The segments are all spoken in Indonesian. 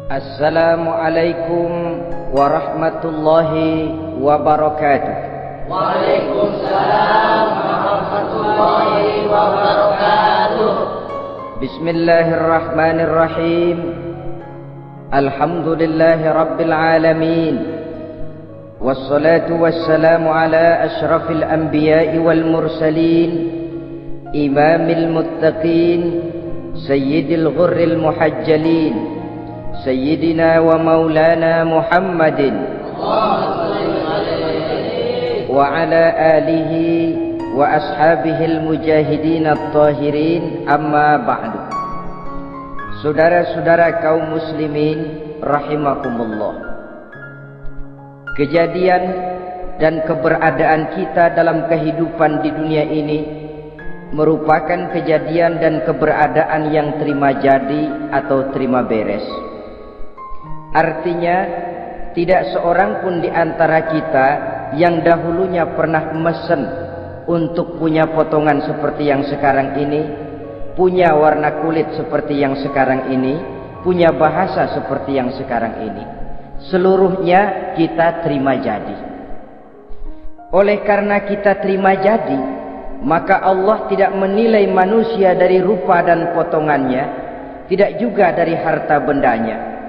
Assalamualaikum warahmatullahi wabarakatuh. Waalaikumsalam warahmatullahi wabarakatuh. Bismillahirrahmanirrahim. Alhamdulillahi rabbil alamin. Wassalatu wassalamu ala ashrafil anbiya'i wal mursalin, imamil muttaqin, sayyidil ghurril muhajjalin, Sayyidina wa maulana Muhammadin wa ala alihi wa ashabihil mujahidin at-tahirin, amma ba'du. Saudara-saudara kaum muslimin rahimakumullah, kejadian dan keberadaan kita dalam kehidupan di dunia ini merupakan kejadian dan keberadaan yang terima jadi atau terima beres. Artinya, tidak seorang pun di antara kita yang dahulunya pernah mesen untuk punya potongan seperti yang sekarang ini, punya warna kulit seperti yang sekarang ini, punya bahasa seperti yang sekarang ini. Seluruhnya kita terima jadi. Oleh karena kita terima jadi, maka Allah tidak menilai manusia dari rupa dan potongannya, tidak juga dari harta bendanya.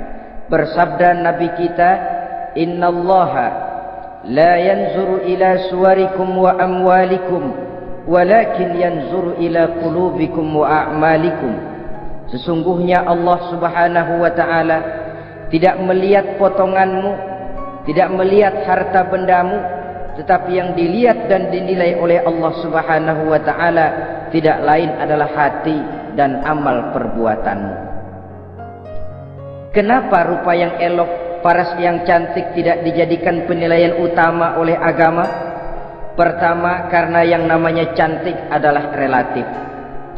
Bersabda Nabi kita, innallaha la yanzuru ila suwarikum wa amwalikum walakin yanzuru ila qulubikum wa a'malikum. Sesungguhnya Allah subhanahu wa ta'ala tidak melihat potonganmu, tidak melihat harta bendamu, tetapi yang dilihat dan dinilai oleh Allah subhanahu wa ta'ala tidak lain adalah hati dan amal perbuatanmu. Kenapa rupa yang elok, paras yang cantik tidak dijadikan penilaian utama oleh agama? Pertama, karena yang namanya cantik adalah relatif,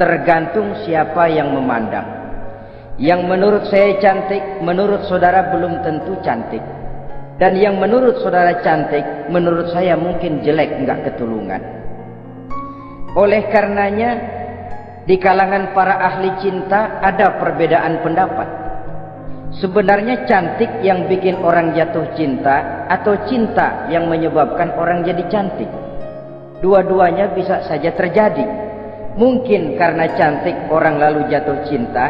tergantung siapa yang memandang. Yang menurut saya cantik, menurut saudara belum tentu cantik. Dan yang menurut saudara cantik, menurut saya mungkin jelek, enggak ketulungan. Oleh karenanya, di kalangan para ahli cinta ada perbedaan pendapat. Sebenarnya cantik yang bikin orang jatuh cinta atau cinta yang menyebabkan orang jadi cantik? Dua-duanya bisa saja terjadi. Mungkin karena cantik orang lalu jatuh cinta,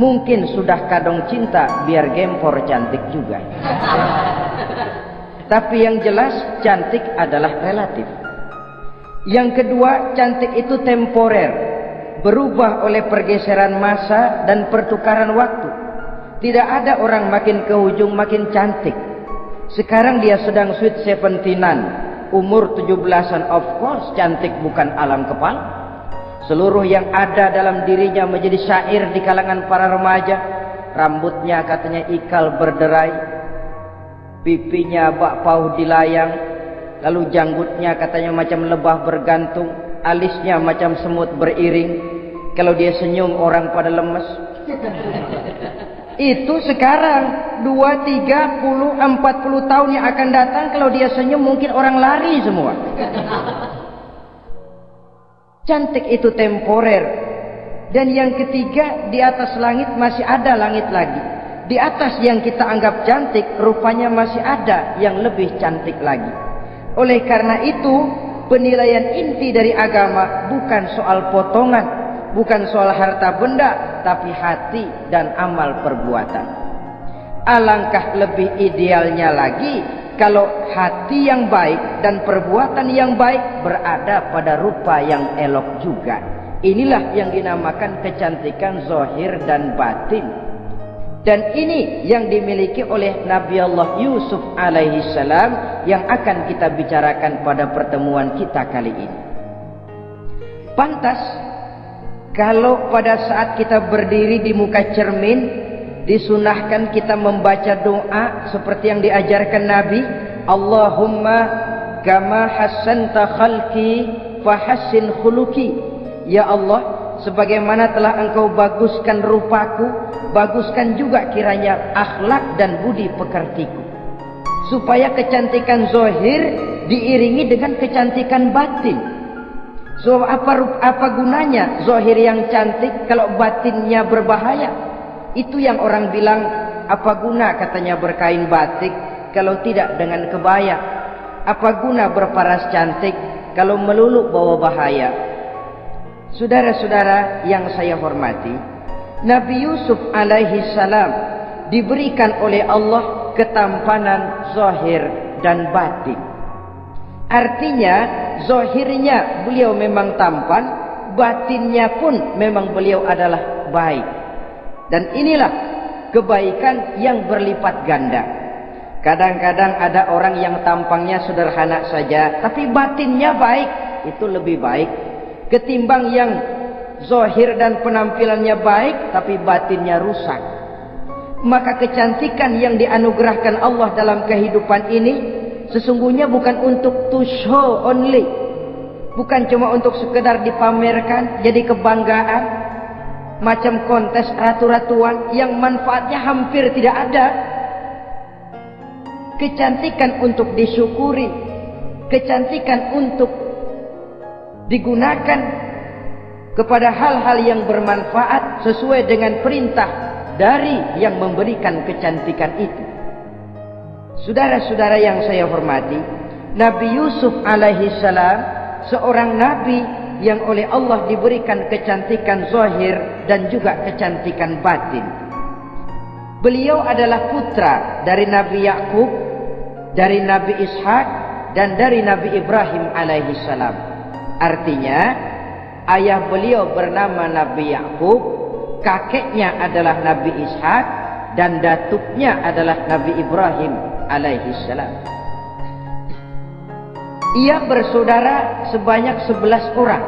mungkin sudah kadong cinta biar gempor cantik juga. Tapi yang jelas cantik adalah relatif. Yang kedua, cantik itu temporer, berubah oleh pergeseran masa dan pertukaran waktu. Tidak ada orang makin ke ujung makin cantik. Sekarang dia sedang sweet 17-an, umur 17-an, of course cantik bukan alam kepala. Seluruh yang ada dalam dirinya menjadi syair di kalangan para remaja. Rambutnya katanya ikal berderai, pipinya bak pauh dilayang, lalu janggutnya katanya macam lebah bergantung, alisnya macam semut beriring. Kalau dia senyum orang pada lemes. Itu sekarang 2, 30, 40 tahun yang akan datang, kalau dia senyum mungkin orang lari semua. Cantik itu temporer. Dan yang ketiga, di atas langit masih ada langit lagi. Di atas yang kita anggap cantik, rupanya masih ada yang lebih cantik lagi. Oleh karena itu, penilaian inti dari agama bukan soal potongan, bukan soal harta benda, tapi hati dan amal perbuatan. Alangkah lebih idealnya lagi kalau hati yang baik dan perbuatan yang baik berada pada rupa yang elok juga. Inilah yang dinamakan kecantikan zahir dan batin. Dan ini yang dimiliki oleh Nabi Allah Yusuf alaihi salam yang akan kita bicarakan pada pertemuan kita kali ini. Pantas kalau pada saat kita berdiri di muka cermin, disunahkan kita membaca doa seperti yang diajarkan Nabi. Allahumma kama hassanta khalqi fahassin khuluqi. Ya Allah, sebagaimana telah engkau baguskan rupaku, baguskan juga kiranya akhlak dan budi pekertiku. Supaya kecantikan zahir diiringi dengan kecantikan batin. So apa gunanya zahir yang cantik kalau batinnya berbahaya? Itu yang orang bilang Apa guna katanya berkain batik kalau tidak dengan kebaya? Apa guna berparas cantik kalau melulu bawa bahaya? Saudara-saudara yang saya hormati, Nabi Yusuf alaihi salam diberikan oleh Allah ketampanan zahir dan batin. Artinya zahirnya beliau memang tampan, batinnya pun memang beliau adalah baik. Dan inilah kebaikan yang berlipat ganda. Kadang-kadang ada orang yang tampangnya sederhana saja, tapi batinnya baik. Itu lebih baik ketimbang yang zahir dan penampilannya baik, tapi batinnya rusak. Maka kecantikan yang dianugerahkan Allah dalam kehidupan ini sesungguhnya bukan untuk to show only. Bukan cuma untuk sekedar dipamerkan, jadi kebanggaan. Macam kontes ratu-ratuan yang manfaatnya hampir tidak ada. Kecantikan untuk disyukuri, kecantikan untuk digunakan kepada hal-hal yang bermanfaat sesuai dengan perintah dari yang memberikan kecantikan itu. Saudara-saudara yang saya hormati, Nabi Yusuf alaihi salam seorang nabi yang oleh Allah diberikan kecantikan zahir dan juga kecantikan batin. Beliau adalah putra dari Nabi Yakub, dari Nabi Ishak, dan dari Nabi Ibrahim alaihi salam. Artinya ayah beliau bernama Nabi Yakub, kakeknya adalah Nabi Ishak, dan datuknya adalah Nabi Ibrahim alaihi salam. Ia bersaudara sebanyak 11 orang.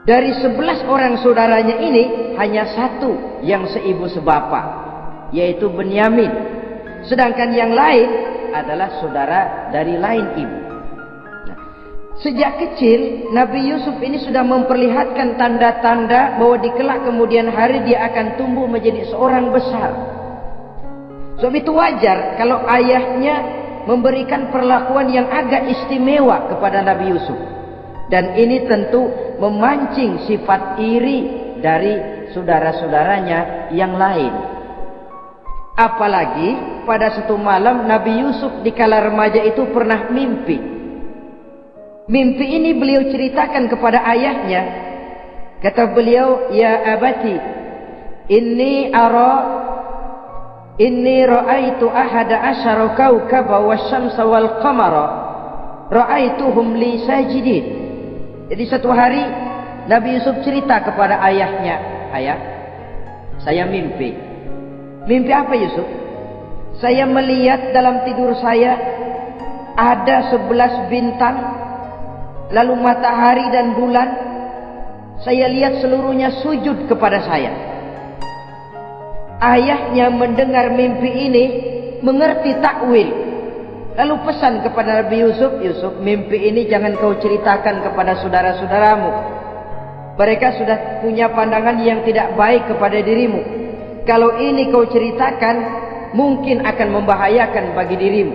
Dari 11 orang saudaranya ini hanya satu yang seibu sebapa, yaitu Benyamin. Sedangkan yang lain adalah saudara dari lain ibu. Sejak kecil Nabi Yusuf ini sudah memperlihatkan tanda-tanda bahwa di kelak kemudian hari dia akan tumbuh menjadi seorang besar. Sebab itu wajar kalau ayahnya memberikan perlakuan yang agak istimewa kepada Nabi Yusuf. Dan ini tentu memancing sifat iri dari saudara-saudaranya yang lain. Apalagi pada satu malam Nabi Yusuf di kala remaja itu pernah mimpi. Mimpi ini beliau ceritakan kepada ayahnya. Kata beliau, "Ya abati, inni ra'aitu ahada asyara kawkaba wasyamsa wal qamara ra'aituhum li sajidin." Jadi satu hari Nabi Yusuf cerita kepada ayahnya, "Ayah, saya mimpi." Mimpi apa Yusuf? "Saya melihat dalam tidur saya ada 11 bintang, lalu matahari dan bulan. Saya lihat seluruhnya sujud kepada saya." Ayahnya mendengar mimpi ini, mengerti takwil. Lalu pesan kepada Nabi Yusuf, "Yusuf, mimpi ini jangan kau ceritakan kepada saudara-saudaramu. Mereka sudah punya pandangan yang tidak baik kepada dirimu. Kalau ini kau ceritakan, mungkin akan membahayakan bagi dirimu."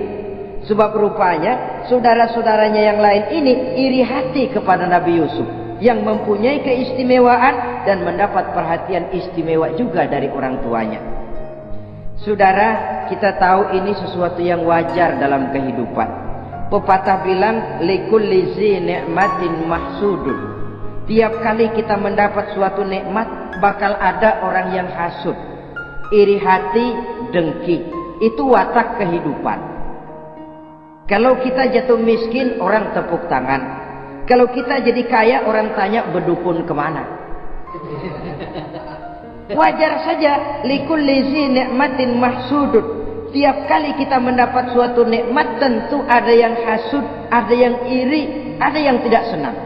Sebab rupanya saudara-saudaranya yang lain ini iri hati kepada Nabi Yusuf yang mempunyai keistimewaan dan mendapat perhatian istimewa juga dari orang tuanya. Saudara, kita tahu ini sesuatu yang wajar dalam kehidupan. Pepatah bilang, likulli zi ni'matin mahsudun. Tiap kali kita mendapat suatu nikmat, bakal ada orang yang hasud, iri hati, dengki. Itu watak kehidupan. Kalau kita jatuh miskin, orang tepuk tangan. Kalau kita jadi kaya, orang tanya berdukun kemana. Wajar saja, likulli zi ni'matin mahsudun. Tiap kali kita mendapat suatu nikmat, tentu ada yang hasud, ada yang iri, ada yang tidak senang.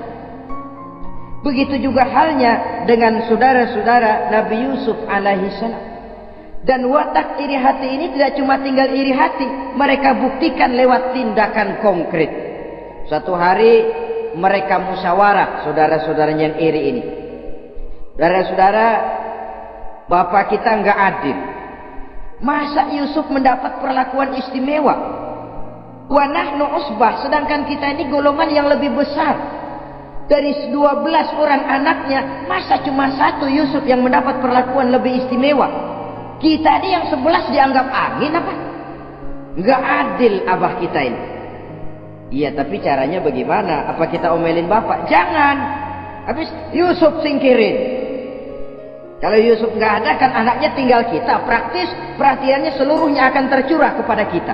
Begitu juga halnya dengan saudara-saudara Nabi Yusuf alaihi salam. Dan watak iri hati ini tidak cuma tinggal iri hati, mereka buktikan lewat tindakan konkret. Suatu hari mereka musyawarah, saudara-saudaranya yang iri ini. Saudara-saudara, bapak kita enggak adil. Masa Yusuf mendapat perlakuan istimewa? Wa nahnu usbah, sedangkan kita ini golongan yang lebih besar. Dari 12 orang anaknya, masa cuma satu Yusuf yang mendapat perlakuan lebih istimewa? Kita ini yang 11 dianggap angin apa? Nggak adil abah kita ini. Iya, tapi caranya bagaimana? Apa kita omelin bapak? Jangan. Habis Yusuf singkirin. Kalau Yusuf nggak ada, kan anaknya tinggal kita. Praktis perhatiannya seluruhnya akan tercurah kepada kita.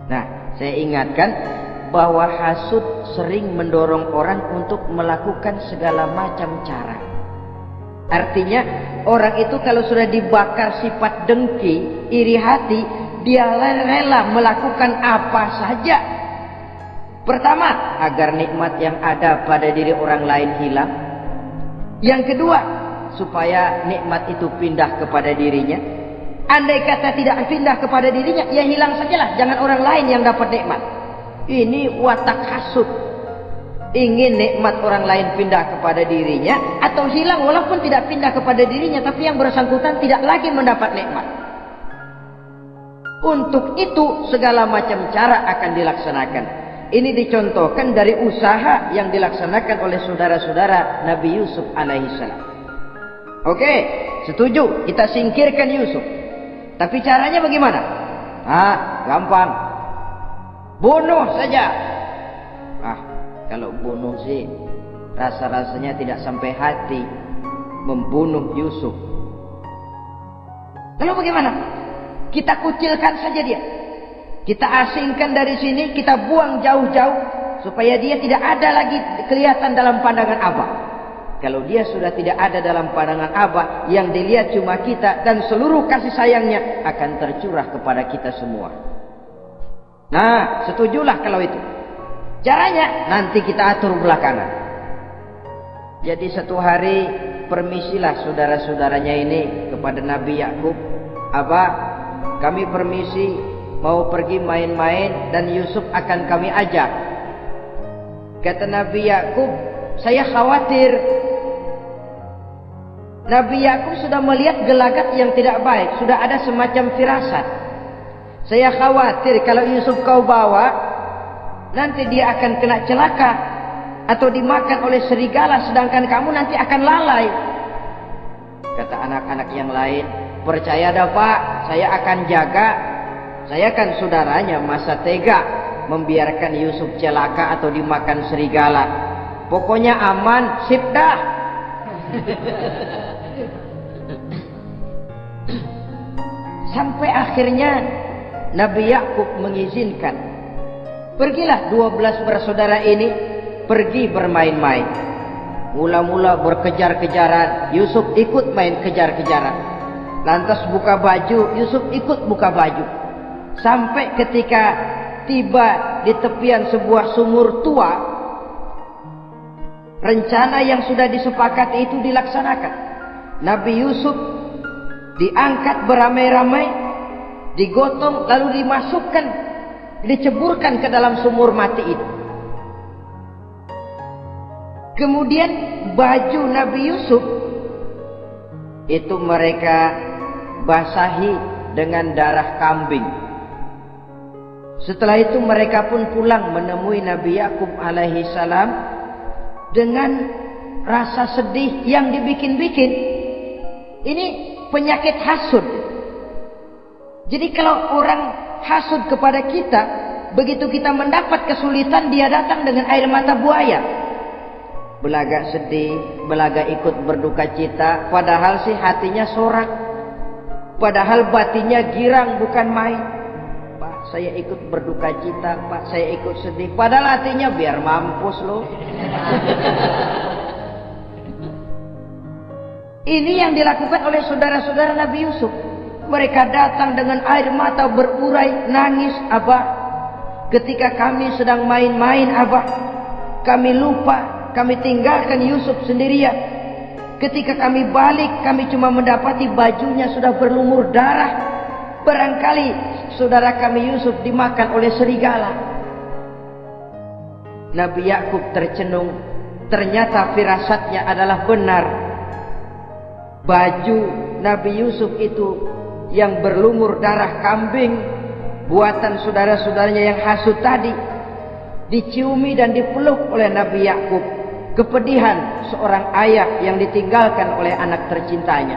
Nah, saya ingatkan bahwa hasud sering mendorong orang untuk melakukan segala macam cara. Artinya orang itu kalau sudah dibakar sifat dengki, iri hati, dia rela melakukan apa saja. Pertama, agar nikmat yang ada pada diri orang lain hilang. Yang kedua, supaya nikmat itu pindah kepada dirinya. Andai kata tidak pindah kepada dirinya, ya hilang sajalah, jangan orang lain yang dapat nikmat. Ini watak hasud. Ingin nikmat orang lain pindah kepada dirinya, atau hilang walaupun tidak pindah kepada dirinya, tapi yang bersangkutan tidak lagi mendapat nikmat. Untuk itu segala macam cara akan dilaksanakan. Ini dicontohkan dari usaha yang dilaksanakan oleh saudara-saudara Nabi Yusuf alaihissalam. Oke, setuju, kita singkirkan Yusuf. Tapi caranya bagaimana? Gampang. Bunuh saja. Kalau bunuh sih rasa-rasanya tidak sampai hati membunuh Yusuf. Lalu bagaimana? Kita kucilkan saja dia. Kita asingkan dari sini, kita buang jauh-jauh supaya dia tidak ada lagi kelihatan dalam pandangan Abah. Kalau dia sudah tidak ada dalam pandangan Abah, yang dilihat cuma kita, dan seluruh kasih sayangnya akan tercurah kepada kita semua. Nah, setujulah kalau itu. Caranya nanti kita atur belakangan. Jadi satu hari permisilah saudara-saudaranya ini kepada Nabi Yakub. Abah, kami permisi mau pergi main-main dan Yusuf akan kami ajak. Kata Nabi Yakub, saya khawatir. Nabi Yakub sudah melihat gelagat yang tidak baik, sudah ada semacam firasat. Saya khawatir kalau Yusuf kau bawa, nanti dia akan kena celaka atau dimakan oleh serigala, sedangkan kamu nanti akan lalai. Kata anak-anak yang lain, percaya dah Pak, saya akan jaga. Saya kan saudaranya, masa tega membiarkan Yusuf celaka atau dimakan serigala. Pokoknya aman, sip dah. Sampai akhirnya Nabi Yakub mengizinkan. Pergilah 12 bersaudara ini pergi bermain-main. Mula-mula berkejar-kejaran, Yusuf ikut main kejar-kejaran. Lantas buka baju, Yusuf ikut buka baju. Sampai ketika tiba di tepian sebuah sumur tua, rencana yang sudah disepakati itu dilaksanakan. Nabi Yusuf diangkat beramai-ramai, digotong, lalu dimasukkan, diceburkan ke dalam sumur mati itu. Kemudian baju Nabi Yusuf itu mereka basahi dengan darah kambing. Setelah itu mereka pun pulang menemui Nabi Yakub alaihi salam dengan rasa sedih yang dibikin-bikin. Ini penyakit hasud. Jadi kalau orang hasud kepada kita, begitu kita mendapat kesulitan, dia datang dengan air mata buaya. Belaga sedih, belaga ikut berduka cita, padahal sih hatinya sorak. Padahal batinnya girang bukan main. Pak, saya ikut berduka cita, Pak, saya ikut sedih. Padahal hatinya biar mampus loh. Ini yang dilakukan oleh saudara-saudara Nabi Yusuf. Mereka datang dengan air mata berurai, nangis, Abah. Ketika kami sedang main-main, Abah, kami lupa, kami tinggalkan Yusuf sendirian. Ketika kami balik, kami cuma mendapati bajunya sudah berlumur darah. Barangkali saudara kami Yusuf dimakan oleh serigala. Nabi Yakub tercenung. Ternyata firasatnya adalah benar. Baju Nabi Yusuf itu yang berlumur darah kambing, buatan saudara-saudaranya yang hasut tadi, diciumi dan dipeluk oleh Nabi Yakub. Kepedihan seorang ayah yang ditinggalkan oleh anak tercintanya.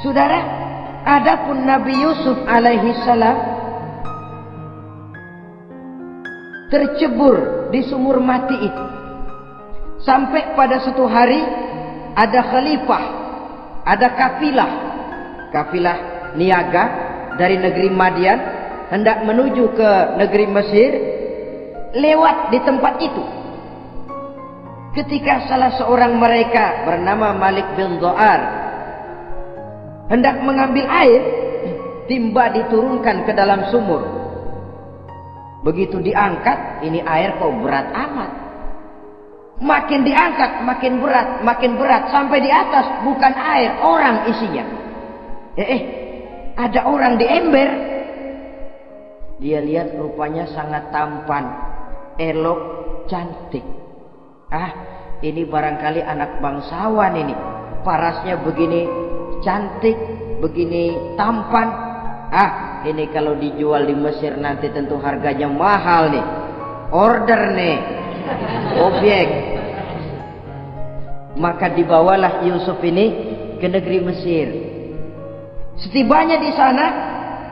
Saudara, adapun Nabi Yusuf alaihi salam tercebur di sumur mati itu. Sampai pada suatu hari ada khalifah, ada kafilah niaga dari negeri Madian hendak menuju ke negeri Mesir, lewat di tempat itu. Ketika salah seorang mereka bernama Malik bin Zo'ar hendak mengambil air, timba diturunkan ke dalam sumur. Begitu diangkat, ini air kok berat amat. Makin diangkat, makin berat. Sampai di atas bukan air, orang isinya. Ada orang di ember. Dia lihat rupanya sangat tampan, elok, cantik. Ini barangkali anak bangsawan ini. Parasnya begini cantik, begini tampan. Ini kalau dijual di Mesir nanti tentu harganya mahal nih. Order nih, objek. Maka dibawalah Yusuf ini ke negeri Mesir. Setibanya di sana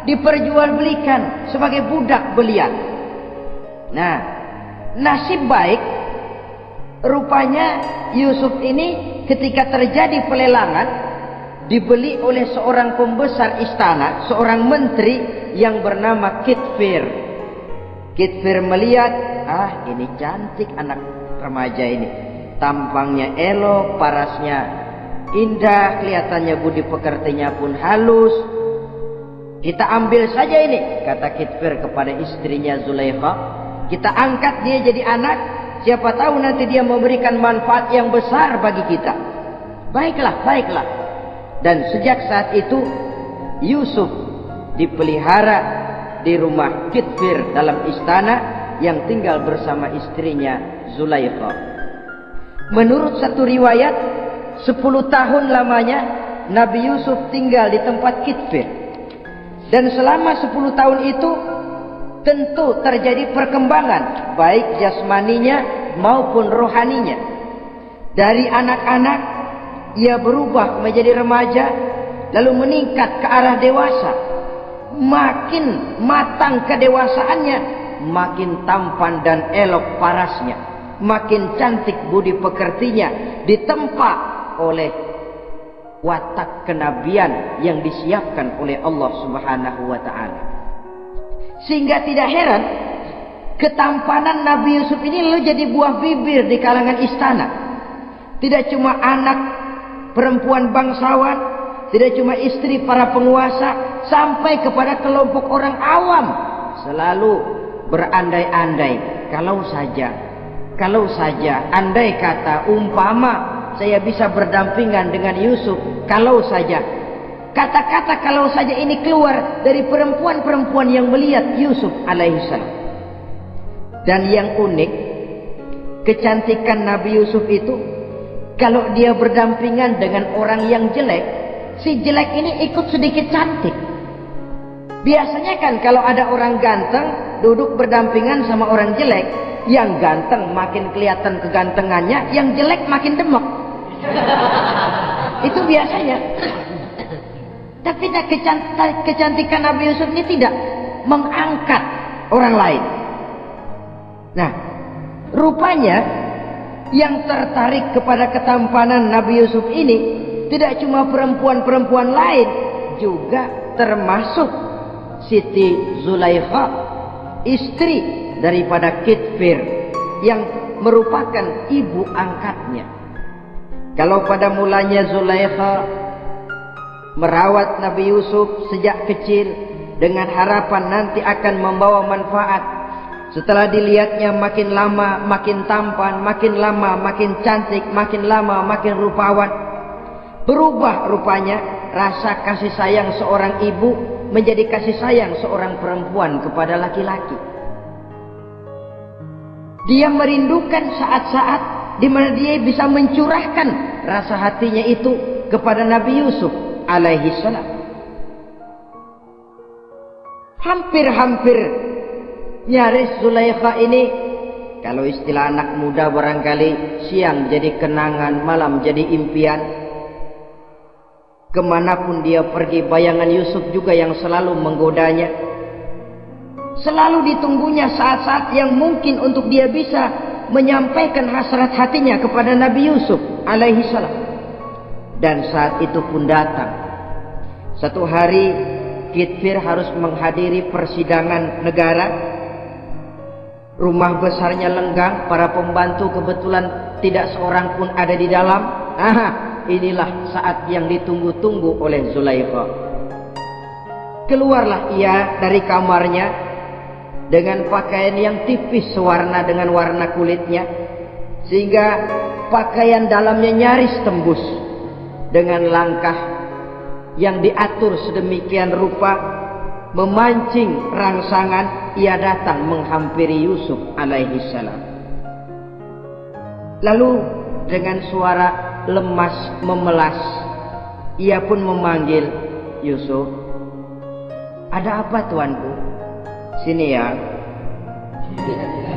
diperjualbelikan sebagai budak belian. Nah, nasib baik rupanya Yusuf ini ketika terjadi pelelangan dibeli oleh seorang pembesar istana, seorang menteri yang bernama Kitfir. Kitfir melihat, ini cantik anak remaja ini. Tampangnya elok, parasnya indah, kelihatannya budi pekertinya pun halus. Kita ambil saja ini, kata Kitfir kepada istrinya Zulaikha. Kita angkat dia jadi anak, siapa tahu nanti dia memberikan manfaat yang besar bagi kita. Baiklah. Dan sejak saat itu Yusuf dipelihara di rumah Kitfir dalam istana yang tinggal bersama istrinya Zulaikha. Menurut satu riwayat 10 tahun lamanya Nabi Yusuf tinggal di tempat Kitfir. Dan selama 10 tahun itu tentu terjadi perkembangan baik jasmaninya maupun rohaninya. Dari anak-anak ia berubah menjadi remaja, lalu meningkat ke arah dewasa. Makin matang kedewasaannya, makin tampan dan elok parasnya, makin cantik budi pekertinya, ditempa oleh watak kenabian yang disiapkan oleh Allah Subhanahu wa ta'ala. Sehingga tidak heran ketampanan Nabi Yusuf ini lalu jadi buah bibir di kalangan istana. Tidak cuma anak perempuan bangsawan, tidak cuma istri para penguasa, sampai kepada kelompok orang awam selalu berandai-andai, kalau saja andai kata umpama saya bisa berdampingan dengan Yusuf, kalau saja. Kata-kata kalau saja ini keluar dari perempuan-perempuan yang melihat Yusuf alaihissalam. Dan yang unik, kecantikan Nabi Yusuf itu, kalau dia berdampingan dengan orang yang jelek, si jelek ini ikut sedikit cantik. Biasanya kan kalau ada orang ganteng duduk berdampingan sama orang jelek, yang ganteng makin kelihatan kegantengannya, yang jelek makin demek. Itu biasanya. Tapi kecantikan Nabi Yusuf ini tidak mengangkat orang lain. Nah, rupanya yang tertarik kepada ketampanan Nabi Yusuf ini tidak cuma perempuan-perempuan lain, juga termasuk Siti Zulaikha, istri daripada Kitfir yang merupakan ibu angkatnya. Kalau pada mulanya Zulaikha merawat Nabi Yusuf sejak kecil dengan harapan nanti akan membawa manfaat, setelah dilihatnya makin lama makin tampan, makin lama makin cantik, makin lama makin rupawan, berubah rupanya rasa kasih sayang seorang ibu menjadi kasih sayang seorang perempuan kepada laki-laki. Dia merindukan saat-saat di mana dia bisa mencurahkan rasa hatinya itu kepada Nabi Yusuf alaihi salam. Hampir-hampir nyaris Zulaikha ini, kalau istilah anak muda barangkali, siang jadi kenangan, malam jadi impian. Kemanapun dia pergi, bayangan Yusuf juga yang selalu menggodanya. Selalu ditunggunya saat-saat yang mungkin untuk dia bisa menyampaikan hasrat hatinya kepada Nabi Yusuf alaihi salam. Dan saat itu pun datang. Satu hari Kitfir harus menghadiri persidangan negara. Rumah besarnya lenggang, para pembantu kebetulan tidak seorang pun ada di dalam. Inilah saat yang ditunggu-tunggu oleh Zulaikha. Keluarlah ia dari kamarnya dengan pakaian yang tipis sewarna dengan warna kulitnya, sehingga pakaian dalamnya nyaris tembus. Dengan langkah yang diatur sedemikian rupa, memancing rangsangan, ia datang menghampiri Yusuf alaihi salam. Lalu dengan suara lemas memelas, ia pun memanggil, Yusuf, ada apa tuanku? Sini ya.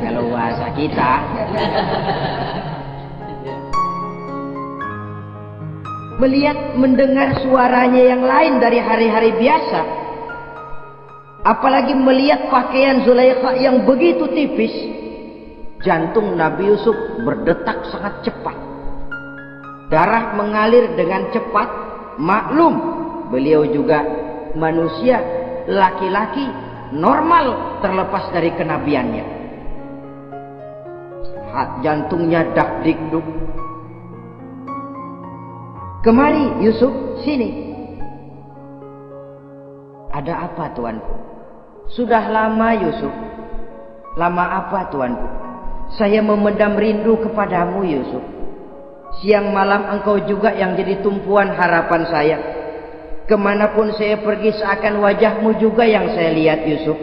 Kalau bahasa kita. Melihat mendengar suaranya yang lain dari hari-hari biasa, apalagi melihat pakaian Zulaikha yang begitu tipis, jantung Nabi Yusuf berdetak sangat cepat. Darah mengalir dengan cepat. Maklum, beliau juga manusia, laki-laki normal terlepas dari kenabiannya. Jantungnya dak dikduk. Kemari Yusuf, sini. Ada apa tuanku? Sudah lama Yusuf. Lama apa tuanku? Saya memendam rindu kepadamu Yusuf. Siang malam engkau juga yang jadi tumpuan harapan saya. Kemanapun saya pergi seakan wajahmu juga yang saya lihat Yusuf.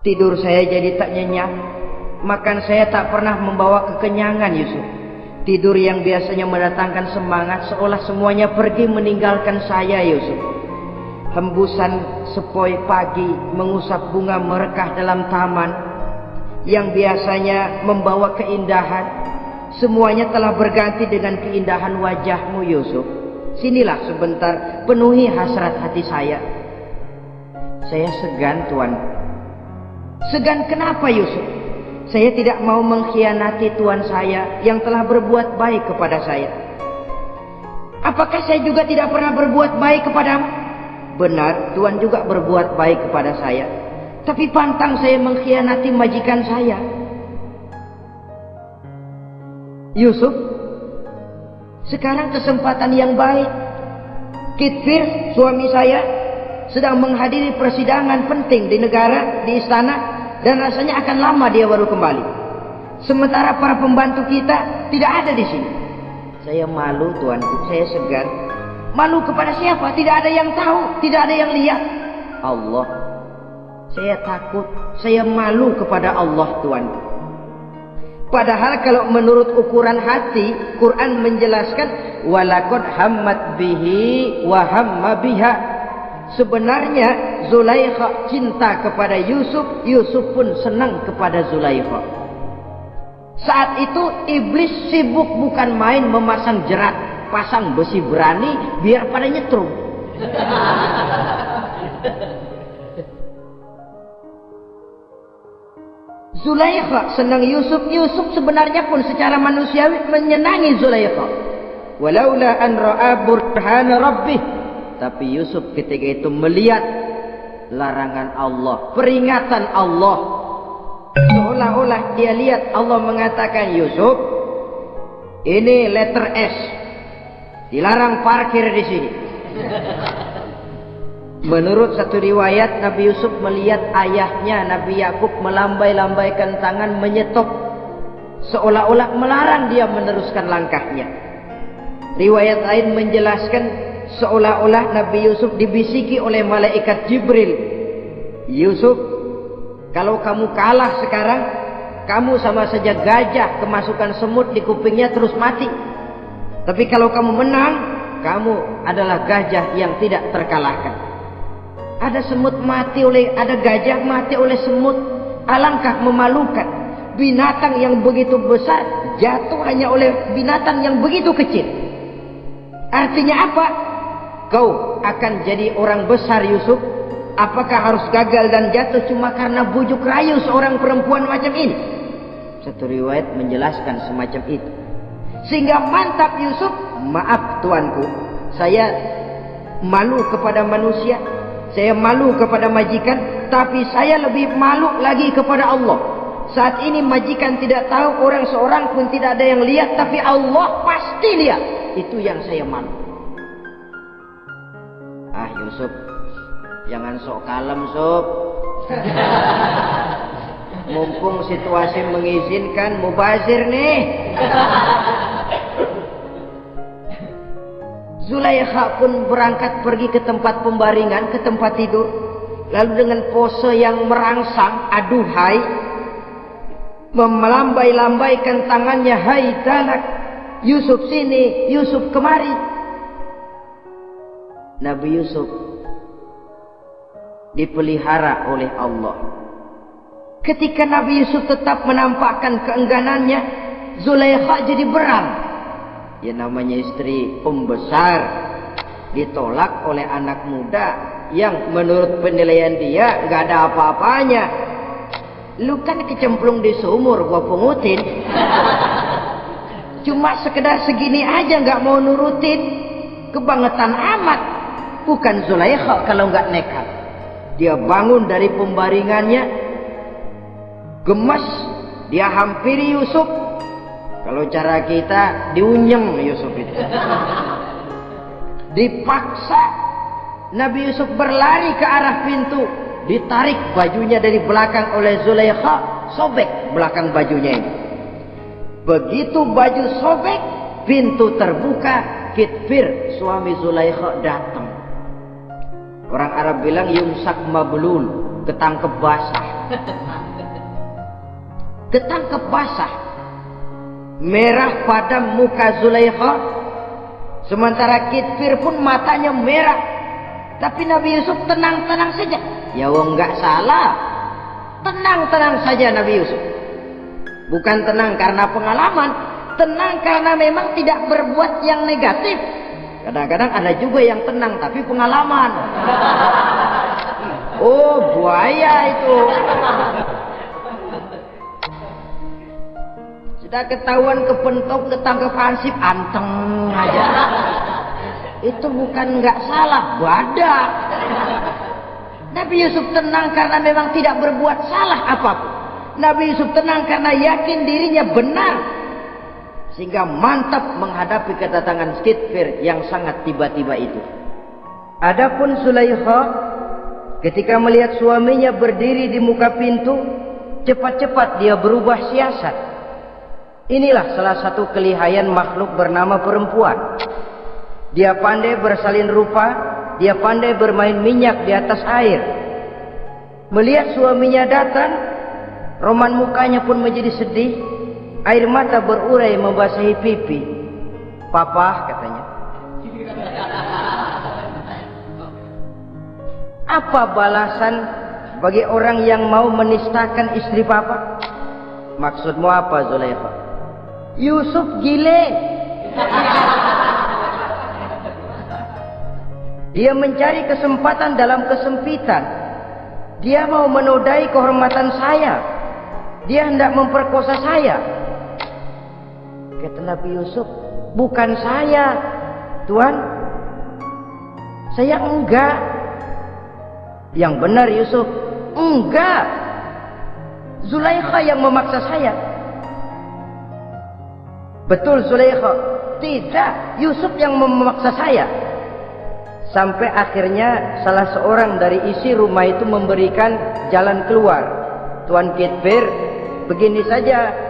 Tidur saya jadi tak nyenyak. Makan saya tak pernah membawa kekenyangan Yusuf. Tidur yang biasanya mendatangkan semangat seolah semuanya pergi meninggalkan saya Yusuf. Hembusan sepoi pagi mengusap bunga merekah dalam taman yang biasanya membawa keindahan, semuanya telah berganti dengan keindahan wajahmu Yusuf. Sinilah sebentar, penuhi hasrat hati saya. Saya segan tuan. Segan kenapa Yusuf? Saya tidak mau mengkhianati tuan saya yang telah berbuat baik kepada saya. Apakah saya juga tidak pernah berbuat baik kepadamu? Benar, tuan juga berbuat baik kepada saya. Tapi pantang saya mengkhianati majikan saya. Yusuf, sekarang kesempatan yang baik. Kitfir, suami saya, sedang menghadiri persidangan penting di negara, di istana, dan rasanya akan lama dia baru kembali. Sementara para pembantu kita tidak ada di sini. Saya malu tuanku, saya segan. Malu kepada siapa? Tidak ada yang tahu, tidak ada yang lihat. Allah. Saya takut, saya malu kepada Allah tuanku. Padahal kalau menurut ukuran hati, Quran menjelaskan walaqad hammat bihi wa hamma biha. Sebenarnya Zulaikha cinta kepada Yusuf, Yusuf pun senang kepada Zulaikha. Saat itu iblis sibuk bukan main memasang jerat, pasang besi berani biar pada nyetrum. Zulaikha senang Yusuf. Yusuf sebenarnya pun secara manusiawi menyenangi Zulaikha. Walaula an ra'a burhana rabbih. Tapi Yusuf ketika itu melihat larangan Allah, peringatan Allah. Seolah-olah dia lihat Allah mengatakan, Yusuf, ini letter S. Dilarang parkir di sini. Menurut satu riwayat, Nabi Yusuf melihat ayahnya Nabi Yakub melambai-lambaikan tangan menyetop, seolah-olah melarang dia meneruskan langkahnya. Riwayat lain menjelaskan seolah-olah Nabi Yusuf dibisiki oleh malaikat Jibril, Yusuf, kalau kamu kalah sekarang, kamu sama saja gajah kemasukan semut di kupingnya terus mati. Tapi kalau kamu menang, kamu adalah gajah yang tidak terkalahkan. Ada semut mati oleh, ada gajah mati oleh semut. Alangkah memalukan. Binatang yang begitu besar jatuh hanya oleh binatang yang begitu kecil. Artinya apa? Kau akan jadi orang besar Yusuf. Apakah harus gagal dan jatuh cuma karena bujuk rayu seorang perempuan macam ini? Satu riwayat menjelaskan semacam itu. Sehingga mantap Yusuf, maaf tuanku, saya malu kepada manusia, saya malu kepada majikan, tapi saya lebih malu lagi kepada Allah. Saat ini majikan tidak tahu, orang seorang pun tidak ada yang lihat, tapi Allah pasti lihat. Itu yang saya malu. Ah Yusuf, jangan sok kalem Sob. Mumpung situasi mengizinkan, mubazir nih. Zulaikha pun berangkat pergi ke tempat pembaringan, ke tempat tidur. Lalu dengan pose yang merangsang, aduhai, melambai-lambaikan tangannya, hai talak, Yusuf sini, Yusuf kemari. Nabi Yusuf dipelihara oleh Allah. Ketika Nabi Yusuf tetap menampakkan keengganannya, Zulaikha jadi berang. Ya namanya istri pembesar ditolak oleh anak muda yang menurut penilaian dia nggak ada apa-apanya. Lu kan kecemplung di sumur, gua pungutin. Cuma sekedar segini aja nggak mau nurutin, kebangetan amat. Bukan Zulaikha kalau nggak nekat. Dia bangun dari pembaringannya, gemes, dia hampiri Yusuf. Kalau cara kita diunyeng Yusuf itu. Dipaksa Nabi Yusuf berlari ke arah pintu, ditarik bajunya dari belakang oleh Zulaikha, sobek belakang bajunya ini. Begitu baju sobek, pintu terbuka, Kitfir suami Zulaikha datang. Orang Arab bilang yumsak mablul, ketangkep basah. Ketangkep basah. Merah padam muka Zulaikha, sementara Kitfir pun matanya merah. Tapi Nabi Yusuf tenang-tenang saja. Ya wong nggak salah. Tenang-tenang saja Nabi Yusuf. Bukan tenang karena pengalaman, tenang karena memang tidak berbuat yang negatif. Kadang-kadang ada juga yang tenang tapi pengalaman. Oh buaya itu. Sudah ketahuan kepentok, ketangkep hansip, anteng aja. Itu bukan nggak salah, badak. Nabi Yusuf tenang karena memang tidak berbuat salah apapun. Nabi Yusuf tenang karena yakin dirinya benar. Sehingga mantap menghadapi kedatangan Kitfir yang sangat tiba-tiba itu. Adapun Zulaikha ketika melihat suaminya berdiri di muka pintu, cepat-cepat dia berubah siasat. Inilah salah satu kelihayan makhluk bernama perempuan. Dia pandai bersalin rupa, dia pandai bermain minyak di atas air. Melihat suaminya datang, roman mukanya pun menjadi sedih. Air mata berurai membasahi pipi. Papa katanya. Apa balasan bagi orang yang mau menistakan istri papa? Maksudmu apa Zulaikha? Yusuf gile. Dia mencari kesempatan dalam kesempitan. Dia mau menodai kehormatan saya. Dia hendak memperkosa saya. Kata Nabi Yusuf, bukan saya, Tuan. Saya enggak. Yang benar Yusuf, enggak. Zulaikha yang memaksa saya. Betul Zulaikha, tidak. Yusuf yang memaksa saya. Sampai akhirnya salah seorang dari isi rumah itu memberikan jalan keluar. Tuan Kitfir, begini saja.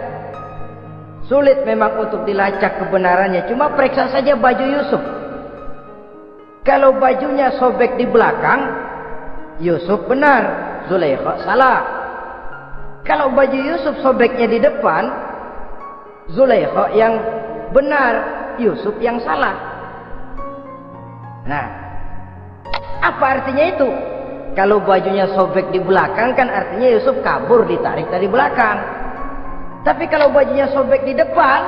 Sulit memang untuk dilacak kebenarannya. Cuma periksa saja baju Yusuf. Kalau bajunya sobek di belakang, Yusuf benar, Zulaikha salah. Kalau baju Yusuf sobeknya di depan, Zulaikha yang benar, Yusuf yang salah. Nah, apa artinya itu? Kalau bajunya sobek di belakang kan artinya Yusuf kabur, ditarik dari belakang. Tapi kalau bajunya sobek di depan,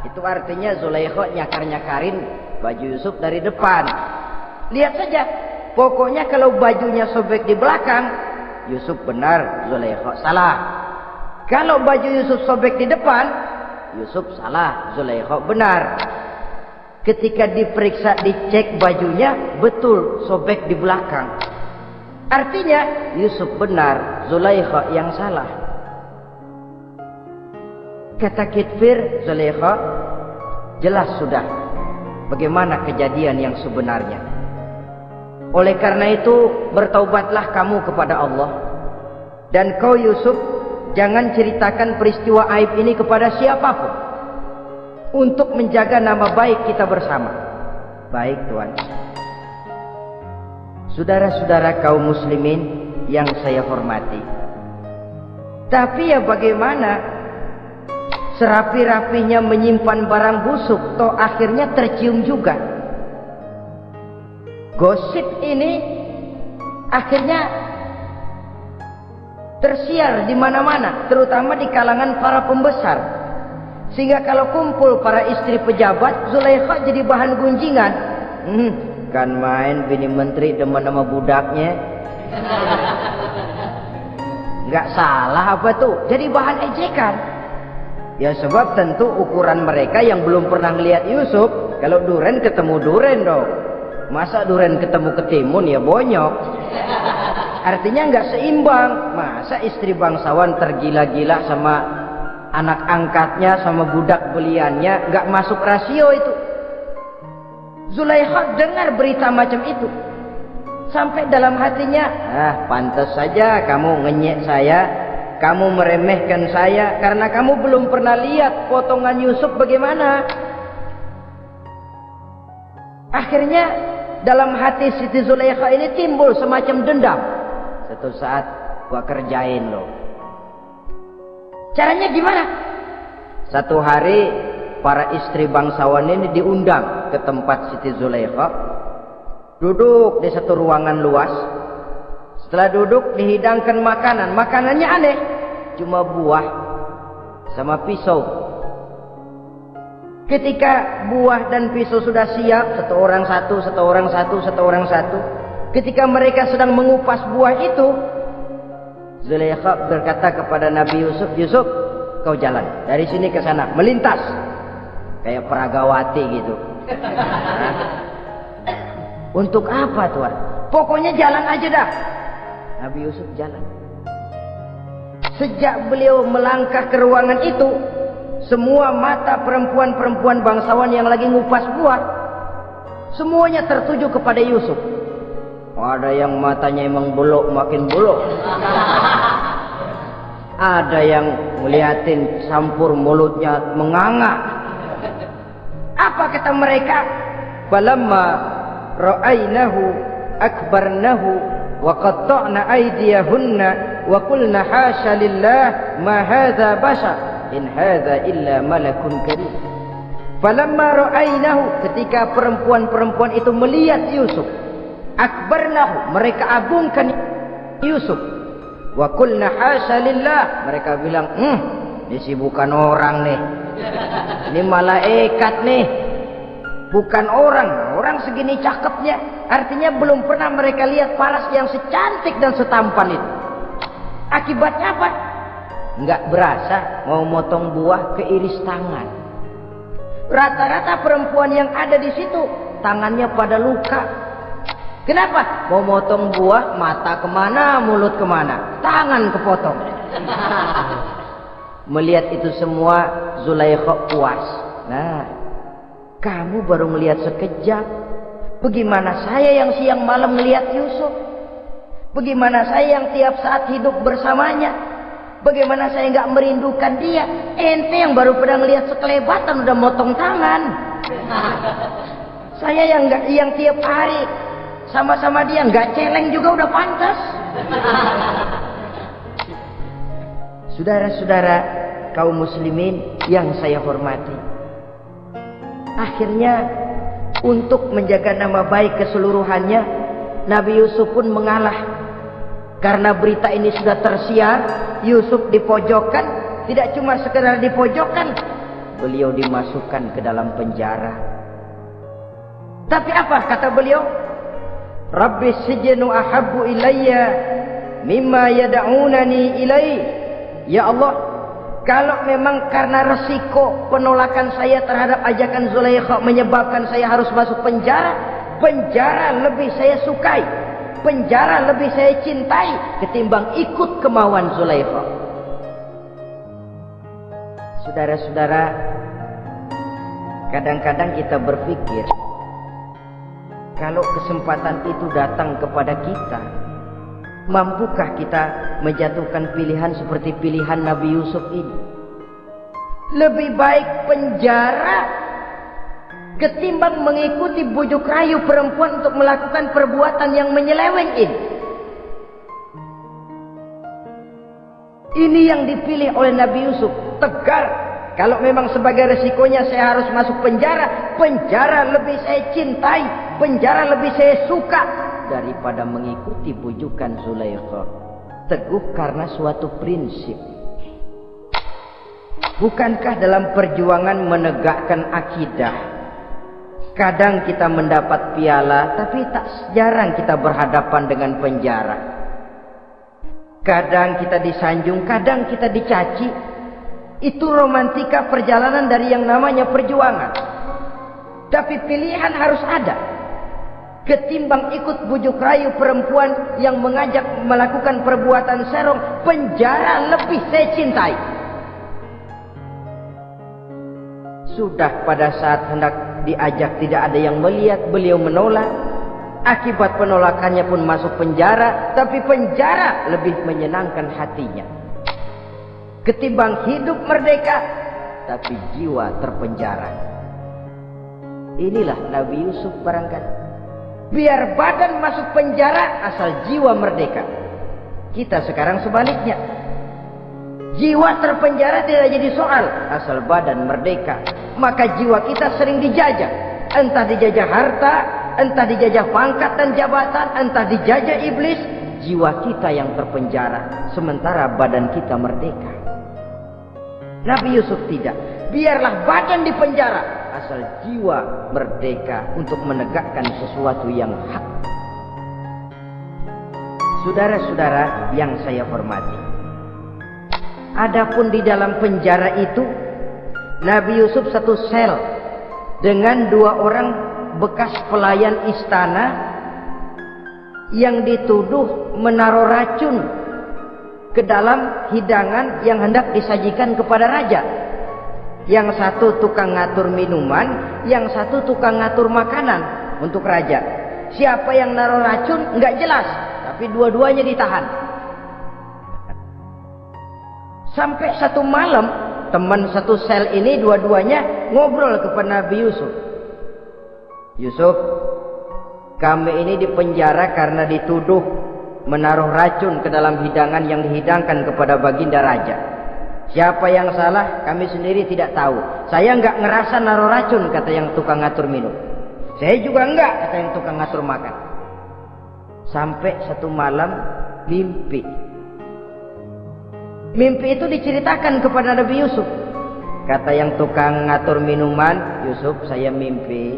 itu artinya Zulaikha nyakar-nyakarin baju Yusuf dari depan. Lihat saja, pokoknya kalau bajunya sobek di belakang, Yusuf benar, Zulaikha salah. Kalau baju Yusuf sobek di depan, Yusuf salah, Zulaikha benar. Ketika diperiksa, dicek bajunya, betul sobek di belakang. Artinya Yusuf benar, Zulaikha yang salah. Kata Kitfir, Zulaikha, jelas sudah bagaimana kejadian yang sebenarnya. Oleh karena itu, bertaubatlah kamu kepada Allah. Dan kau Yusuf, jangan ceritakan peristiwa aib ini kepada siapapun, untuk menjaga nama baik kita bersama. Baik Tuan. Saudara-saudara kaum muslimin yang saya hormati. Tapi ya bagaimana? Serapi-rapinya menyimpan barang busuk, toh akhirnya tercium juga. Gosip ini akhirnya tersiar di mana-mana, terutama di kalangan para pembesar. Sehingga kalau kumpul para istri pejabat, Zulaikha jadi bahan gunjingan. Kan main bini menteri demen sama budaknya. Nggak salah apa tuh, jadi bahan ejekan. Ya sebab tentu ukuran mereka yang belum pernah lihat Yusuf, kalau duren ketemu duren dong. Masa duren ketemu ketimun ya bonyok. Artinya nggak seimbang. Masa istri bangsawan tergila-gila sama anak angkatnya, sama budak beliannya, nggak masuk rasio itu. Zulaikha dengar berita macam itu, sampai dalam hatinya, pantas saja kamu ngenyek saya, kamu meremehkan saya karena kamu belum pernah lihat potongan Yusuf bagaimana. Akhirnya dalam hati Siti Zulaikha ini timbul semacam dendam. Satu saat gua kerjain loh. Caranya gimana? Satu hari para istri bangsawan ini diundang ke tempat Siti Zulaikha. Duduk di satu ruangan luas. Setelah duduk dihidangkan makanan. Makanannya aneh. Cuma buah sama pisau. Ketika buah dan pisau sudah siap, satu orang satu, satu orang satu, satu orang satu. Ketika mereka sedang mengupas buah itu, Zulaikha berkata kepada Nabi Yusuf, Yusuf, kau jalan dari sini ke sana, melintas. Kayak peragawati gitu. Untuk apa Tuan? Pokoknya jalan aja dah. Nabi Yusuf jalan. Sejak beliau melangkah ke ruangan itu, semua mata perempuan-perempuan bangsawan yang lagi ngupas buah, semuanya tertuju kepada Yusuf. Ada yang matanya emang belok makin belok. Ada yang ngeliatin sampur mulutnya menganga. Apa kata mereka? Falamma ra'ainahu akbarnahu wa qatta'na aydiyahunna wa qulna hasya lillah ma hadza bashar in hadza illa malakun karim. Falamma ra'ainahu, ketika perempuan-perempuan itu melihat Yusuf, akbarnahu, mereka agungkan Yusuf. Wa qulna hasya lillah, mereka bilang, ini sih bukan orang nih. Ini malaikat nih. Bukan orang. Orang segini cakepnya. Artinya belum pernah mereka lihat paras yang secantik dan setampan itu. Akibatnya apa? Nggak berasa mau motong buah keiris tangan. Rata-rata perempuan yang ada di situ tangannya pada luka. Kenapa? Mau motong buah, mata kemana, mulut kemana, tangan kepotong. Melihat itu semua, Zulaikha puas. Nah, kamu baru melihat sekejap. Bagaimana saya yang siang malam melihat Yusuf? Bagaimana saya yang tiap saat hidup bersamanya? Bagaimana saya nggak merindukan dia? Ente yang baru pernah melihat sekelebatan udah motong tangan. Saya yang tiap hari sama-sama dia nggak celeng juga udah pantas. Saudara-saudara kaum muslimin yang saya hormati, akhirnya untuk menjaga nama baik keseluruhannya, Nabi Yusuf pun mengalah. Karena berita ini sudah tersiar, Yusuf dipojokkan. Tidak cuma sekedar dipojokkan, beliau dimasukkan ke dalam penjara. Tapi apa kata beliau? Rabbi sijnu ahabbu ilayya mimma yad'unani ilai. Ya Allah, kalau memang karena resiko penolakan saya terhadap ajakan Zulaikha menyebabkan saya harus masuk penjara, penjara lebih saya sukai, penjara lebih saya cintai ketimbang ikut kemauan Zulaikha. Saudara-saudara, kadang-kadang kita berpikir, kalau kesempatan itu datang kepada kita, mampukah kita menjatuhkan pilihan seperti pilihan Nabi Yusuf ini? Lebih baik penjara ketimbang mengikuti bujuk rayu perempuan untuk melakukan perbuatan yang menyeleweng ini. Ini yang dipilih oleh Nabi Yusuf, tegar. Kalau memang sebagai resikonya saya harus masuk penjara, penjara lebih saya cintai, penjara lebih saya suka daripada mengikuti bujukan Zulaikha. Teguh karena suatu prinsip. Bukankah dalam perjuangan menegakkan akidah, kadang kita mendapat piala, tapi tak jarang kita berhadapan dengan penjara. Kadang kita disanjung, kadang kita dicaci. Itu romantika perjalanan dari yang namanya perjuangan. Tapi pilihan harus ada. Ketimbang ikut bujuk rayu perempuan yang mengajak melakukan perbuatan serong, penjara lebih saya cintai. Sudah pada saat hendak diajak tidak ada yang melihat, beliau menolak. Akibat penolakannya pun masuk penjara, tapi penjara lebih menyenangkan hatinya ketimbang hidup merdeka tapi jiwa terpenjara. Inilah Nabi Yusuf barangkali. Biar badan masuk penjara asal jiwa merdeka. Kita sekarang sebaliknya. Jiwa terpenjara tidak jadi soal asal badan merdeka. Maka jiwa kita sering dijajah. Entah dijajah harta, entah dijajah pangkat dan jabatan, entah dijajah iblis. Jiwa kita yang terpenjara sementara badan kita merdeka. Nabi Yusuf tidak. Biarlah badan di penjara asal jiwa merdeka untuk menegakkan sesuatu yang hak. Saudara-saudara yang saya hormati, adapun di dalam penjara itu Nabi Yusuf satu sel dengan 2 orang bekas pelayan istana yang dituduh menaruh racun ke dalam hidangan yang hendak disajikan kepada raja. Yang satu tukang ngatur minuman, yang satu tukang ngatur makanan untuk raja. Siapa yang naruh racun nggak jelas, tapi dua-duanya ditahan. Sampai satu malam, teman satu sel ini dua-duanya ngobrol kepada Nabi Yusuf. Yusuf, kami ini dipenjara karena dituduh menaruh racun ke dalam hidangan yang dihidangkan kepada baginda raja. Siapa yang salah kami sendiri tidak tahu. Saya enggak ngerasa naruh racun, kata yang tukang ngatur minum. Saya juga enggak, kata yang tukang ngatur makan. Sampai satu malam mimpi. Mimpi itu diceritakan kepada Nabi Yusuf. Kata yang tukang ngatur minuman, Yusuf, saya mimpi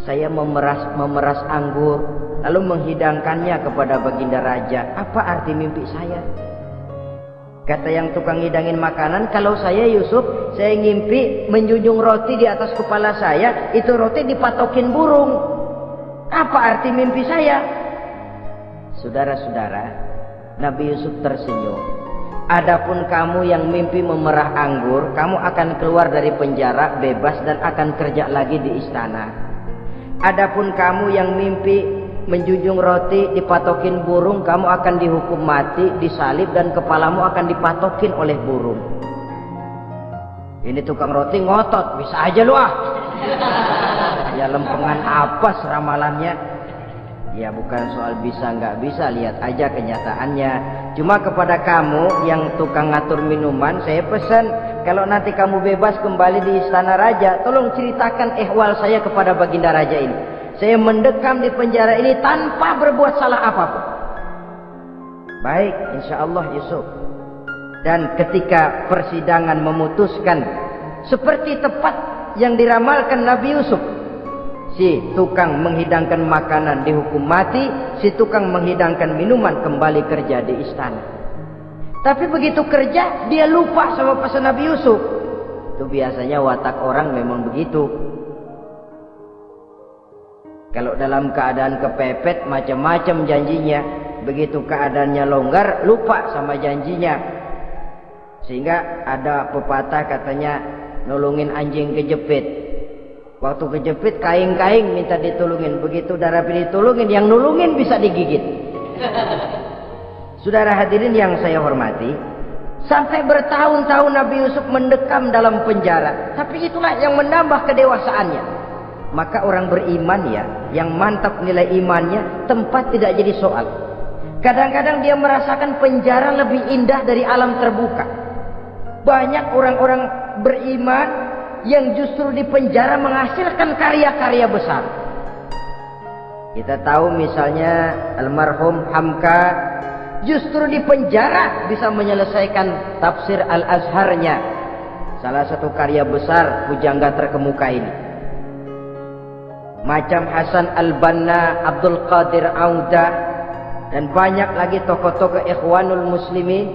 saya memeras anggur lalu menghidangkannya kepada baginda raja. Apa arti mimpi saya? Kata yang tukang hidangin makanan, kalau saya Yusuf, saya ngimpi menjunjung roti di atas kepala saya, itu roti dipatokin burung. Apa arti mimpi saya? Saudara-saudara, Nabi Yusuf tersenyum. Adapun kamu yang mimpi memerah anggur, kamu akan keluar dari penjara bebas dan akan kerja lagi di istana. Adapun kamu yang mimpi menjunjung roti dipatokin burung, kamu akan dihukum mati, disalib, dan kepalamu akan dipatokin oleh burung. Ini tukang roti ngotot, bisa aja lu ah. Ya lempengan apa seramalannya? Ya bukan soal bisa nggak bisa, lihat aja kenyataannya. Cuma kepada kamu yang tukang ngatur minuman, saya pesan, kalau nanti kamu bebas kembali di istana raja, tolong ceritakan ihwal saya kepada baginda raja ini. Saya mendekam di penjara ini tanpa berbuat salah apapun. Baik, insya Allah Yusuf. Dan ketika persidangan memutuskan seperti tepat yang diramalkan Nabi Yusuf, Si tukang menghidangkan makanan dihukum mati, si tukang menghidangkan minuman kembali kerja di istana. Tapi begitu kerja, dia lupa sama pesan Nabi Yusuf. Itu biasanya watak orang memang begitu. Kalau dalam keadaan kepepet, macam-macam janjinya. Begitu keadaannya longgar, lupa sama janjinya. Sehingga ada pepatah katanya, nolongin anjing kejepit. Waktu kejepit, kaing-kaing minta ditolongin. Begitu darah ditolongin, yang nolongin bisa digigit. Saudara hadirin yang saya hormati, sampai bertahun-tahun Nabi Yusuf mendekam dalam penjara. Tapi itulah yang menambah kedewasaannya. Maka orang beriman ya, yang mantap nilai imannya, tempat tidak jadi soal. Kadang-kadang dia merasakan penjara lebih indah dari alam terbuka. Banyak orang-orang beriman yang justru di penjara menghasilkan karya-karya besar. Kita tahu misalnya almarhum Hamka justru di penjara bisa menyelesaikan tafsir Al-Azharnya, salah satu karya besar pujangga terkemuka ini. Macam Hasan Al-Banna, Abdul Qadir Audah, dan banyak lagi tokoh-tokoh Ikhwanul Muslimin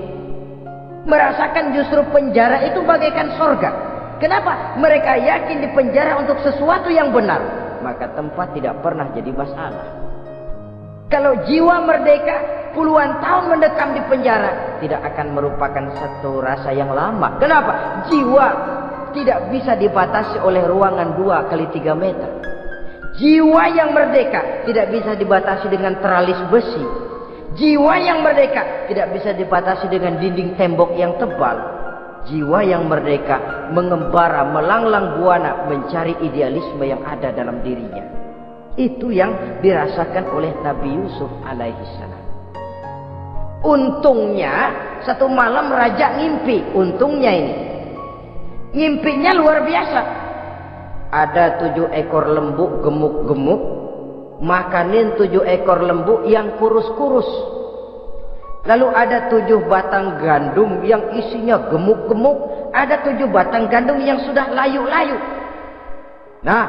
merasakan justru penjara itu bagaikan surga. Kenapa? Mereka yakin di penjara untuk sesuatu yang benar, maka tempat tidak pernah jadi masalah. Kalau jiwa merdeka puluhan tahun mendekam di penjara, tidak akan merupakan satu rasa yang lama. Kenapa? Jiwa tidak bisa dibatasi oleh ruangan 2x3 meter. Jiwa yang merdeka tidak bisa dibatasi dengan teralis besi. Jiwa yang merdeka tidak bisa dibatasi dengan dinding tembok yang tebal. Jiwa yang merdeka mengembara, melanglang buana mencari idealisme yang ada dalam dirinya. Itu yang dirasakan oleh Nabi Yusuf alaihissalam. Untungnya satu malam raja ngimpi. Untungnya ini ngimpinya luar biasa. Ada 7 ekor lembu gemuk-gemuk, makanin 7 ekor lembu yang kurus-kurus. Lalu ada 7 batang gandum yang isinya gemuk-gemuk. Ada 7 batang gandum yang sudah layu-layu. Nah,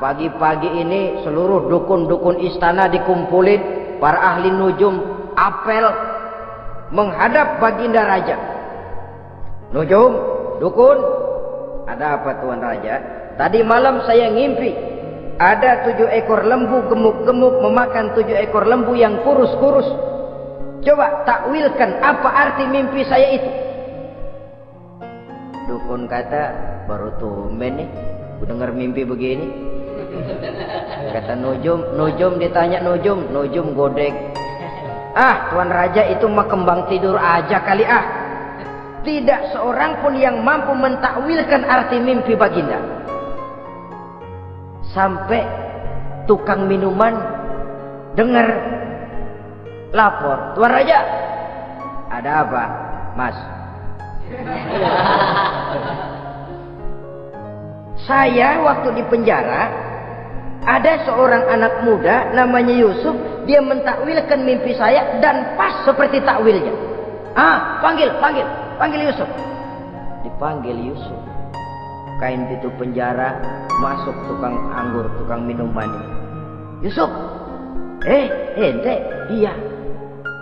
pagi-pagi ini seluruh dukun-dukun istana dikumpulin. Para ahli nujum apel menghadap baginda raja. Nujum, dukun, ada apa tuan raja? Tadi malam saya ngimpi. Ada 7 ekor lembu gemuk-gemuk memakan 7 ekor lembu yang kurus-kurus. Coba takwilkan apa arti mimpi saya itu. Dukun kata, baru tumben nih dengar mimpi begini. Kata Nujum ditanya Nujum godek. Ah, tuan raja itu mah kembang tidur aja kali ah. Tidak seorang pun yang mampu mentakwilkan arti mimpi baginda. Sampai tukang minuman dengar lapor, tuan raja, ada apa, mas? Saya waktu di penjara ada seorang anak muda namanya Yusuf, dia mentakwilkan mimpi saya dan pas seperti takwilnya. Ah, panggil Yusuf. Dipanggil Yusuf. Kain pintu penjara, masuk tukang anggur, tukang minuman ini. Yusuf, ente, iya.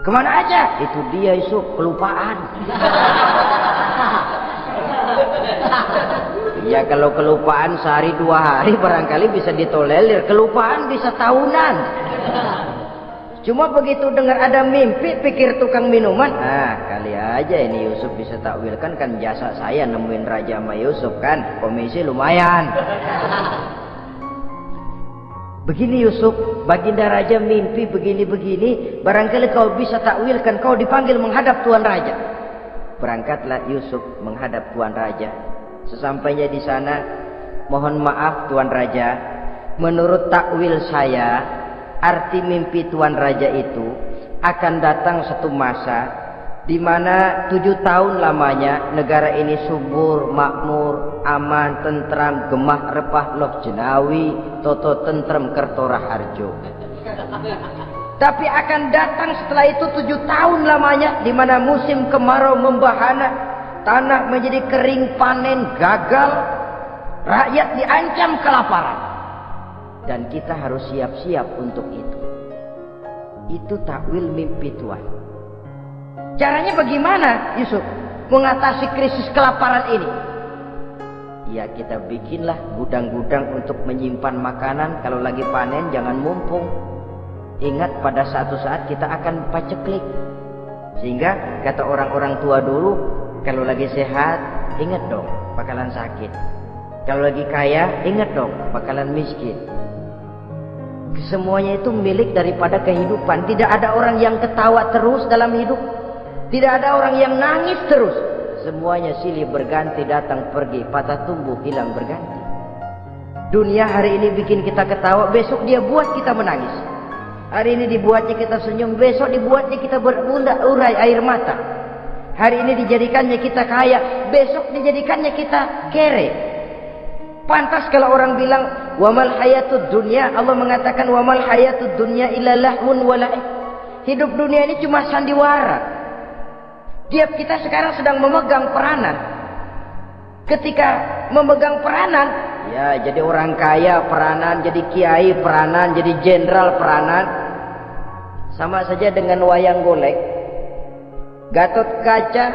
Kemana aja? Itu dia Yusuf, kelupaan. Ya kalau kelupaan sehari 2 hari barangkali bisa ditolerir, kelupaan bisa tahunan. Cuma begitu dengar ada mimpi, pikir tukang minuman, kali aja ini Yusuf bisa takwilkan, kan jasa saya nemuin Raja sama Yusuf kan, komisi lumayan. Begini Yusuf, baginda raja mimpi begini-begini, barangkali kau bisa takwilkan, kau dipanggil menghadap tuan raja. Berangkatlah Yusuf menghadap tuan raja. Sesampainya di sana, mohon maaf tuan raja, menurut takwil saya, arti mimpi tuan raja itu akan datang satu masa di mana 7 tahun lamanya negara ini subur, makmur, aman, tentram, gemah repah loh jenawi, toto tentrem kertora harjo. Tapi akan datang setelah itu 7 tahun lamanya di mana musim kemarau membahana, tanah menjadi kering, panen gagal, rakyat diancam kelaparan. dan kita harus siap-siap untuk itu. Itu takwil mimpi Tuhan. Caranya bagaimana, Yusuf, mengatasi krisis kelaparan ini? Ya, kita bikinlah gudang-gudang untuk menyimpan makanan. Kalau lagi panen jangan mumpung. Ingat pada satu saat kita akan paceklik. Sehingga kata orang-orang tua dulu, kalau lagi sehat, ingat dong bakalan sakit. Kalau lagi kaya, ingat dong bakalan miskin. Semuanya itu milik daripada kehidupan. Tidak ada orang yang ketawa terus dalam hidup. Tidak ada orang yang nangis terus. Semuanya silih berganti, datang pergi, patah tumbuh, hilang berganti. Dunia hari ini bikin kita ketawa, besok dia buat kita menangis. Hari ini dibuatnya kita senyum, besok dibuatnya kita berbunda urai air mata. Hari ini dijadikannya kita kaya, besok dijadikannya kita kere. Pantas kalau orang bilang wamal hayatud dunya, Allah mengatakan wamal hayatud dunya illa lahun wa la'ib. Hidup dunia ini cuma sandiwara. Tiap kita sekarang sedang memegang peranan. Ketika memegang peranan, ya jadi orang kaya peranan, jadi kiai peranan, jadi jenderal peranan. Sama saja dengan wayang golek. Gatot Kaca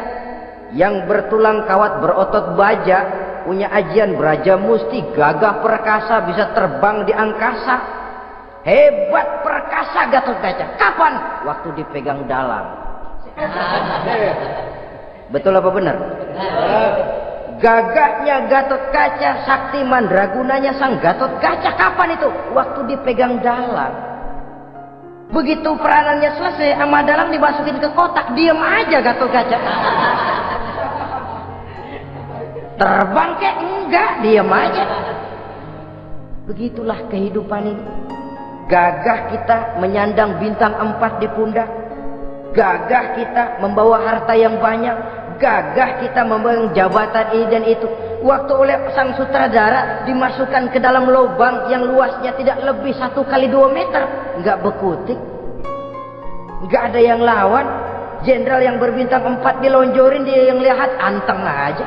yang bertulang kawat berotot baja, punya ajian beraja musti, gagah perkasa, bisa terbang di angkasa. Hebat perkasa Gatot Kaca. Kapan? Waktu dipegang dalang. Betul apa benar? Gagahnya Gatot Kaca, sakti mandragunanya sang Gatot Kaca. Kapan itu? Waktu dipegang dalang. Begitu peranannya selesai, sama dalang dimasukin ke kotak, diam aja Gatot Kaca. Terbang kek? Enggak, diam aja. Begitulah kehidupan ini. Gagah kita menyandang bintang 4 di pundak. Gagah kita membawa harta yang banyak. Gagah kita membawa jabatan ini dan itu. Waktu oleh sang sutradara dimasukkan ke dalam lubang yang luasnya tidak lebih 1 kali 2 meter, nggak bekutik, nggak ada yang lawan. Jenderal yang berbintang 4 dilonjorin, dia yang lihat anteng aja.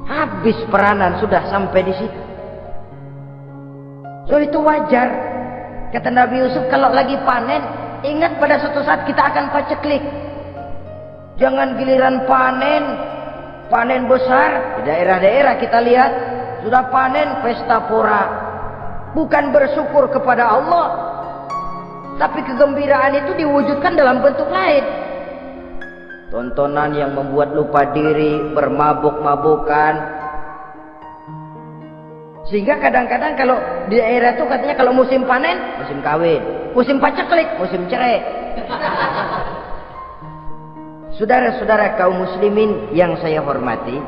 Habis peranan sudah sampai di situ. So itu wajar. Kata Nabi Yusuf, kalau lagi panen, ingat pada suatu saat kita akan paceklik. Jangan giliran panen besar. Di daerah-daerah kita lihat sudah panen pesta pora. Bukan bersyukur kepada Allah, tapi kegembiraan itu diwujudkan dalam bentuk lain. Tontonan yang membuat lupa diri, bermabuk-mabukan. Sehingga kadang-kadang kalau di daerah itu katanya kalau musim panen, musim kawin. Musim paceklik, musim cerai. Saudara-saudara kaum muslimin yang saya hormati,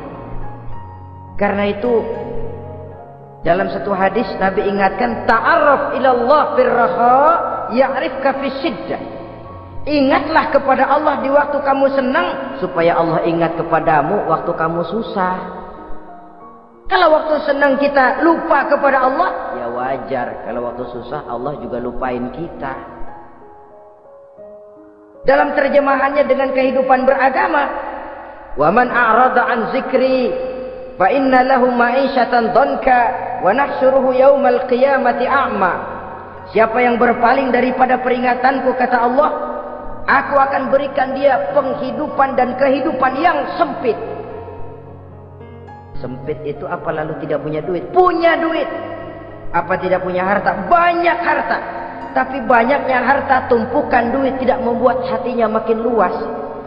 karena itu dalam satu hadis Nabi ingatkan, ta'arraf ilallah firraha ya'rifka fisyiddah. Ingatlah kepada Allah di waktu kamu senang, supaya Allah ingat kepadamu waktu kamu susah. Kalau waktu senang kita lupa kepada Allah, ya wajar kalau waktu susah Allah juga lupain kita. Dalam terjemahannya dengan kehidupan beragama, wa man a'rada an zikri fa inna lahu ma'isyatan dhanka wa nahsyuruhu yaumal qiyamati a'ma. Siapa yang berpaling daripada peringatanku, kata Allah, aku akan berikan dia penghidupan dan kehidupan yang sempit. Sempit itu apa lalu tidak punya duit? Punya duit. Apa tidak punya harta? Banyak harta. Tapi banyaknya harta, tumpukan duit tidak membuat hatinya makin luas,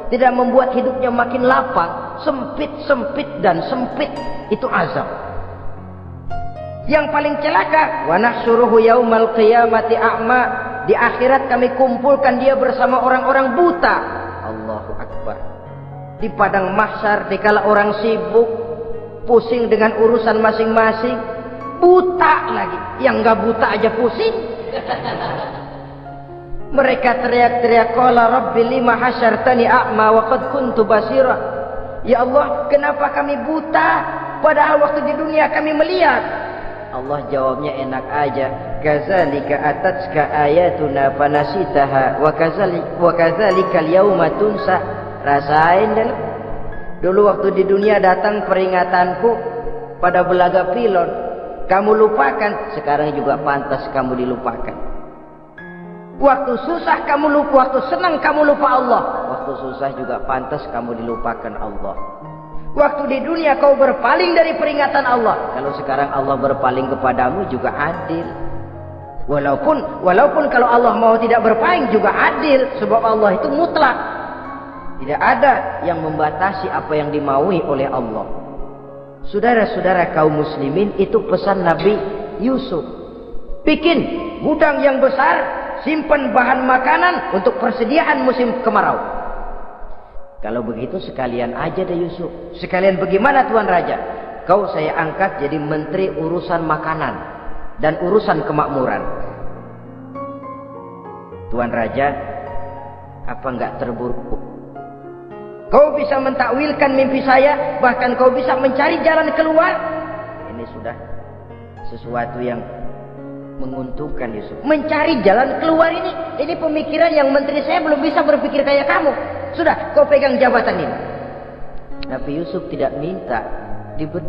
tidak membuat hidupnya makin lapang. Sempit, sempit, dan sempit itu azab. Yang paling celaka, wa nahsyuruhu yaumal qiyamati a'ma. Di akhirat kami kumpulkan dia bersama orang-orang buta. Allahu Akbar. Di padang mahsyar, dikala orang sibuk, pusing dengan urusan masing-masing, buta lagi. Yang nggak buta aja pusing. Mereka teriak-teriak, qala rabbi lima hasyartani a'ma wa qad kuntu basira. Ya Allah, kenapa kami buta padahal waktu di dunia kami melihat? Allah jawabnya enak aja, kadzalika atatska ayatuna fanasitaha wa kadzalika al-yauma tunsa. Rasain dulu. Dulu waktu di dunia datang peringatanku pada belaga pilon, kamu lupakan, sekarang juga pantas kamu dilupakan. Waktu susah kamu lupa, waktu senang kamu lupa Allah. Waktu susah juga pantas kamu dilupakan Allah. Waktu di dunia kau berpaling dari peringatan Allah, kalau sekarang Allah berpaling kepadamu juga adil. Walaupun kalau Allah mau tidak berpaling juga adil, sebab Allah itu mutlak. Tidak ada yang membatasi apa yang dimaui oleh Allah. Saudara-saudara kaum muslimin, itu pesan Nabi Yusuf. Bikin gudang yang besar, simpan bahan makanan untuk persediaan musim kemarau. Kalau begitu sekalian aja deh Yusuf. Sekalian bagaimana Tuan Raja? Kau saya angkat jadi menteri urusan makanan dan urusan kemakmuran. Tuan Raja, apa enggak terburu-buru? Kau bisa mentakwilkan mimpi saya, bahkan kau bisa mencari jalan keluar. Ini sudah sesuatu yang menguntungkan Yusuf. Mencari jalan keluar ini pemikiran yang menteri saya belum bisa berpikir kayak kamu. Sudah, kau pegang jabatan ini. Nabi Yusuf tidak minta diberi.